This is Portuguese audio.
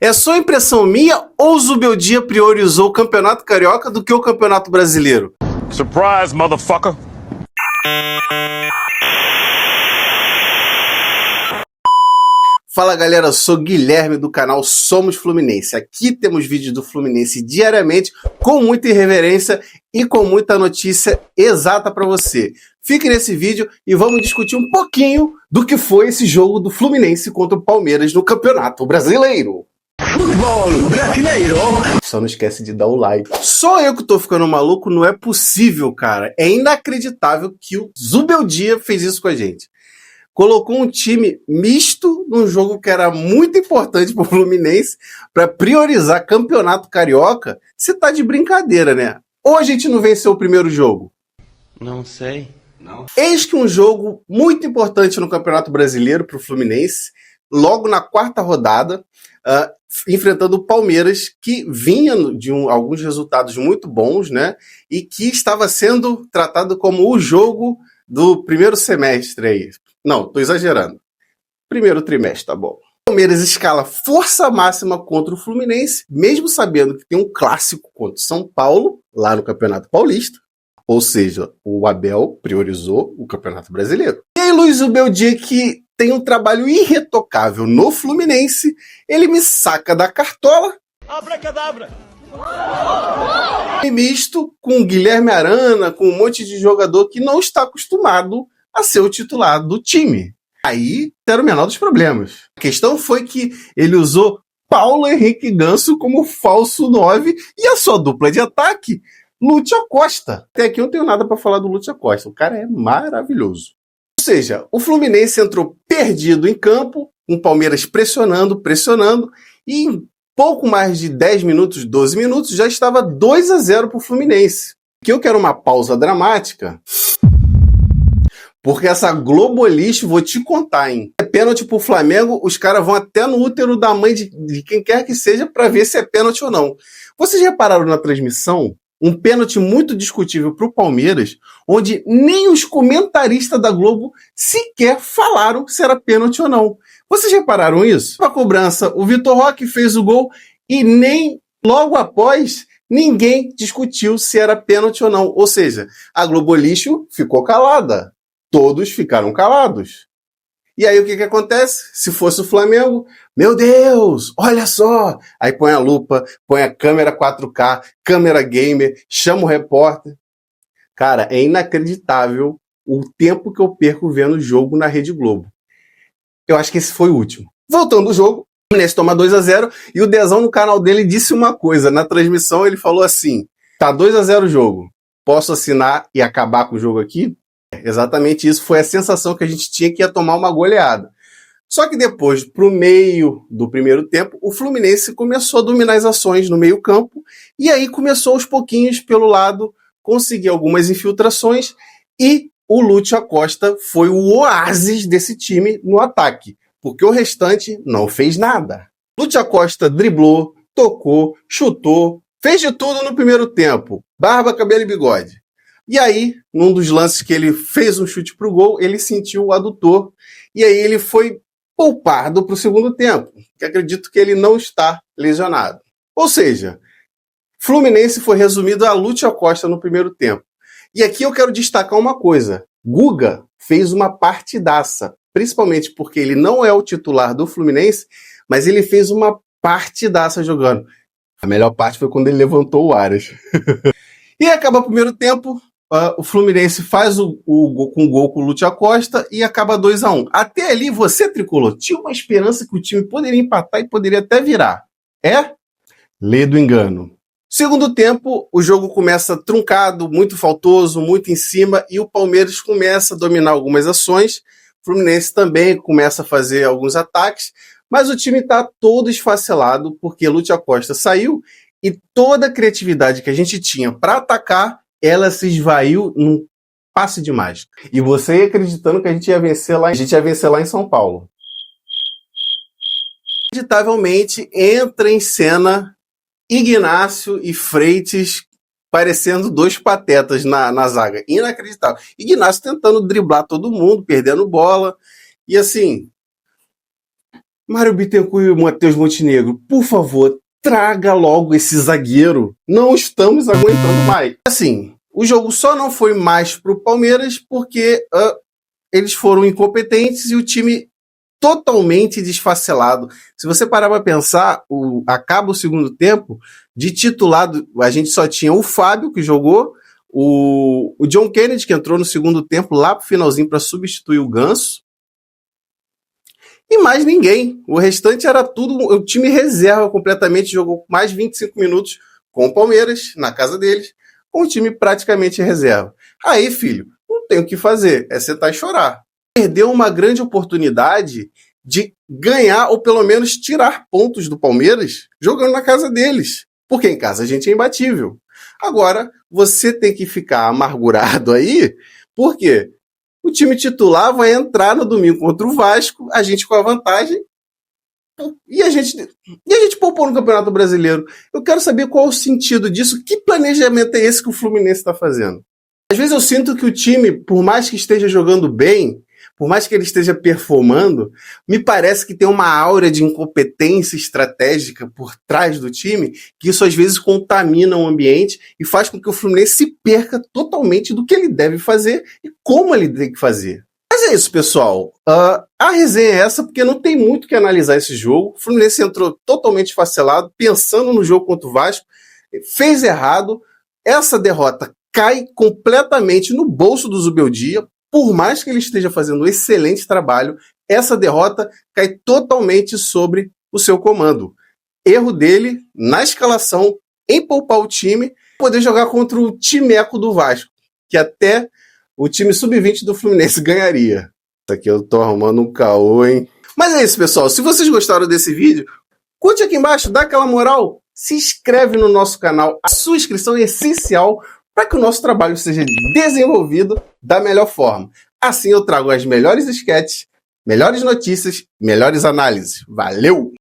É só impressão minha ou o Zubeldia priorizou o Campeonato Carioca do que o Campeonato Brasileiro? Surprise, motherfucker! Fala galera, eu sou Guilherme do canal Somos Fluminense. Aqui temos vídeos do Fluminense diariamente, com muita irreverência e com muita notícia exata para você. Fique nesse vídeo e vamos discutir um pouquinho do que foi esse jogo do Fluminense contra o Palmeiras no Campeonato Brasileiro. Futebol brasileiro. Só não esquece de dar o like. Só eu que tô ficando maluco? Não é possível, cara. É inacreditável que o Zubeldia fez isso com a gente. Colocou um time misto num jogo que era muito importante pro Fluminense para priorizar Campeonato Carioca. Você tá de brincadeira, né? Ou a gente não venceu o primeiro jogo? Não sei. Não. Eis que um jogo muito importante no Campeonato Brasileiro pro Fluminense, logo na quarta rodada, enfrentando o Palmeiras, que vinha de alguns resultados muito bons, né? E que estava sendo tratado como o jogo do primeiro semestre aí. Não, tô exagerando. Primeiro trimestre, tá bom. O Palmeiras escala força máxima contra o Fluminense, mesmo sabendo que tem um clássico contra o São Paulo, lá no Campeonato Paulista. Ou seja, o Abel priorizou o Campeonato Brasileiro. E aí, Luiz Zubeldia, que tem um trabalho irretocável no Fluminense, ele me saca da cartola. Abracadabra! E misto com o Guilherme Arana, com um monte de jogador que não está acostumado a ser o titular do time. Aí era o menor dos problemas. A questão foi que ele usou Paulo Henrique Ganso como falso 9 e a sua dupla de ataque, Lúcio Acosta. Até aqui eu não tenho nada para falar do Lúcio Acosta. O cara é maravilhoso. Ou seja, o Fluminense entrou perdido em campo, com o Palmeiras pressionando, e em pouco mais de 10 minutos, 12 minutos, já estava 2-0 para o Fluminense. Que eu quero uma pausa dramática, porque essa Globolist, vou te contar, hein? É pênalti pro Flamengo, os caras vão até no útero da mãe de quem quer que seja para ver se é pênalti ou não. Vocês repararam na transmissão? Um pênalti muito discutível pro Palmeiras, onde nem os comentaristas da Globo sequer falaram se era pênalti ou não. Vocês repararam isso? A cobrança, o Vitor Roque fez o gol e nem logo após ninguém discutiu se era pênalti ou não. Ou seja, a Globolixo ficou calada. Todos ficaram calados. E aí o que acontece? Se fosse o Flamengo, meu Deus, olha só! Aí põe a lupa, põe a câmera 4K, câmera gamer, chama o repórter. Cara, é inacreditável o tempo que eu perco vendo o jogo na Rede Globo. Eu acho que esse foi o último. Voltando ao jogo, o Fluminense toma 2-0 e o Dezão no canal dele disse uma coisa. Na transmissão ele falou assim, tá 2-0 o jogo, posso assinar e acabar com o jogo aqui? Exatamente isso, foi a sensação que a gente tinha que ia tomar uma goleada. Só que depois, pro meio do primeiro tempo, o Fluminense começou a dominar as ações no meio campo e aí começou aos pouquinhos pelo lado, conseguir algumas infiltrações e o Lúcio Acosta foi o oásis desse time no ataque, porque o restante não fez nada. Lúcio Acosta driblou, tocou, chutou, fez de tudo no primeiro tempo, barba, cabelo e bigode. E aí, num dos lances que ele fez um chute pro gol, ele sentiu o adutor. E aí ele foi poupado pro segundo tempo. Que acredito que ele não está lesionado. Ou seja, Fluminense foi resumido a Lúcio Acosta no primeiro tempo. E aqui eu quero destacar uma coisa. Guga fez uma partidaça. Principalmente porque ele não é o titular do Fluminense, mas ele fez uma partidaça jogando. A melhor parte foi quando ele levantou o Aras. E acaba o primeiro tempo. O Fluminense faz o gol com o Lúcio Acosta e acaba 2-1. Até ali, você, tricolor, tinha uma esperança que o time poderia empatar e poderia até virar. É? Lê do engano. Segundo tempo, o jogo começa truncado, muito faltoso, muito em cima, e o Palmeiras começa a dominar algumas ações. O Fluminense também começa a fazer alguns ataques, mas o time está todo esfacelado porque o Lúcio Acosta saiu e toda a criatividade que a gente tinha para atacar, ela se esvaiu num passe de mágica. E você ia acreditando que a gente ia vencer lá em São Paulo. Inacreditavelmente entra em cena Ignácio e Freitas parecendo dois patetas na zaga. Inacreditável. Ignácio tentando driblar todo mundo, perdendo bola. E assim, Mário Bittencourt e o Matheus Montenegro, por favor, traga logo esse zagueiro. Não estamos aguentando mais. Assim, o jogo só não foi mais pro Palmeiras porque eles foram incompetentes e o time totalmente desfacelado. Se você parar para pensar, acaba o segundo tempo, de titulado, a gente só tinha o Fábio, que jogou, o John Kennedy, que entrou no segundo tempo lá pro finalzinho para substituir o Ganso, e mais ninguém. O restante era tudo, o time reserva completamente, jogou mais 25 minutos com o Palmeiras, na casa deles, com o time praticamente reserva. Aí, filho, não tem o que fazer, é sentar e chorar. Perdeu uma grande oportunidade de ganhar ou pelo menos tirar pontos do Palmeiras jogando na casa deles. Porque em casa a gente é imbatível. Agora, você tem que ficar amargurado aí, porque o time titular vai entrar no domingo contra o Vasco, a gente com a vantagem, e a gente poupou no Campeonato Brasileiro. Eu quero saber qual o sentido disso, que planejamento é esse que o Fluminense está fazendo. Às vezes eu sinto que o time, por mais que esteja jogando bem, por mais que ele esteja performando, me parece que tem uma aura de incompetência estratégica por trás do time, que isso às vezes contamina o ambiente e faz com que o Fluminense se perca totalmente do que ele deve fazer e como ele tem que fazer. Mas é isso, pessoal. A resenha é essa, porque não tem muito o que analisar esse jogo. O Fluminense entrou totalmente facelado, pensando no jogo contra o Vasco, fez errado. Essa derrota cai completamente no bolso do Zubeldia. Por mais que ele esteja fazendo um excelente trabalho, essa derrota cai totalmente sobre o seu comando. Erro dele na escalação, em poupar o time, poder jogar contra o timeco do Vasco, que até o time sub-20 do Fluminense ganharia. Isso aqui eu tô arrumando um caô, hein? Mas é isso, pessoal. Se vocês gostaram desse vídeo, curte aqui embaixo, dá aquela moral, se inscreve no nosso canal. A sua inscrição é essencial para que o nosso trabalho seja desenvolvido da melhor forma. Assim eu trago as melhores sketches, melhores notícias, melhores análises. Valeu!